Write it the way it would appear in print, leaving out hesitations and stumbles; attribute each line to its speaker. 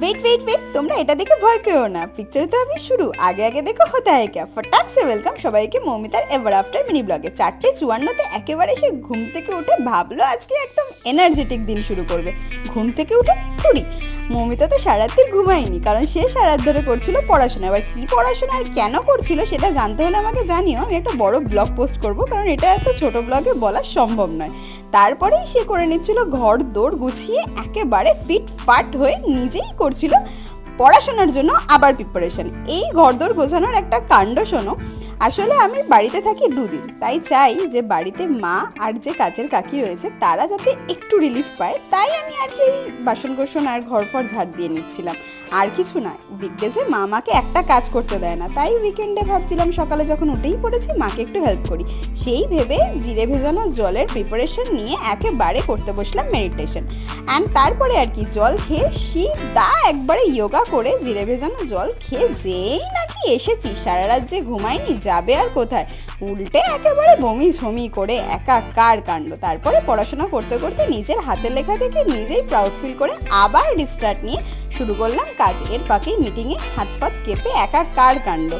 Speaker 1: Wait wait wait তোমরা এটা দেখে ভয় পেও না, পিকচারে তো আমি শুরু, আগে আগে দেখো হতা হ্যায় ক্যা। ফটাক সে ওয়েলকাম সবাইকে মৌমিতার এভার আফটার মিনি ব্লগে। 4:54-তে একেবারে সে ঘুম থেকে উঠে ভাবলো আজকে একদম এনার্জেটিক দিন শুরু করবে। ঘুম থেকে উঠে কুড়ি মৌমিতা তো সারাত্রির ঘুমায়নি, কারণ সে সারাত ধরে করছিল পড়াশোনা। এবার কি পড়াশোনা আর কেন করছিল সেটা জানতে হলে আমাকে জানিও, আমি একটা বড় ব্লগ পোস্ট করবো, কারণ এটা এত ছোট ব্লগে বলা সম্ভব নয়। তারপরেই সে করে নিচ্ছিল ঘর দৌড় গুছিয়ে, একেবারে ফিটফাট হয়ে নিজেই করছিল পড়াশোনার জন্য আবার প্রিপারেশন। এই ঘরদোর গোছানোর একটা কাণ্ড শোনো। আসলে আমি বাড়িতে থাকি 2 দিন, তাই চাই যে বাড়িতে মা আর যে কাজের কাকি রয়েছে তারা যাতে একটু রিলিফ পায়, তাই আমি আর কি বাসন কোসন আর ঘর ফর ঝাড় দিয়ে নিচ্ছিলাম, আর কিছু না। উইকডেজে মা আমাকে একটা কাজ করতে দেয় না, তাই উইকেন্ডে ভাবছিলাম সকালে যখন উঠেই পড়েছি মাকে একটু হেল্প করি। সেই ভেবে জিরে ভেজানো জলের প্রিপারেশন নিয়ে একেবারে করতে বসলাম মেডিটেশন। অ্যান্ড তারপরে আর কি জল খেয়ে সিধা একবারে যোগা করে জিরে ভেজানো জল খেয়ে যেই নাকি এসেছি, সারা রাত যে ঘুমাইনি, যাবে আর কোথায়, উল্টে একেবারে বমি ঝমি করে একাকার কাণ্ড। তারপরে পড়াশোনা করতে করতে নিজের হাতের লেখা দেখে নিজেই প্রাউড ফিল করে আবার রিস্টার্ট নিয়ে শুরু করলাম কাজ। এর ফাঁকে মিটিংয়ে হাত ফাত কেঁপে একাকার কাণ্ড।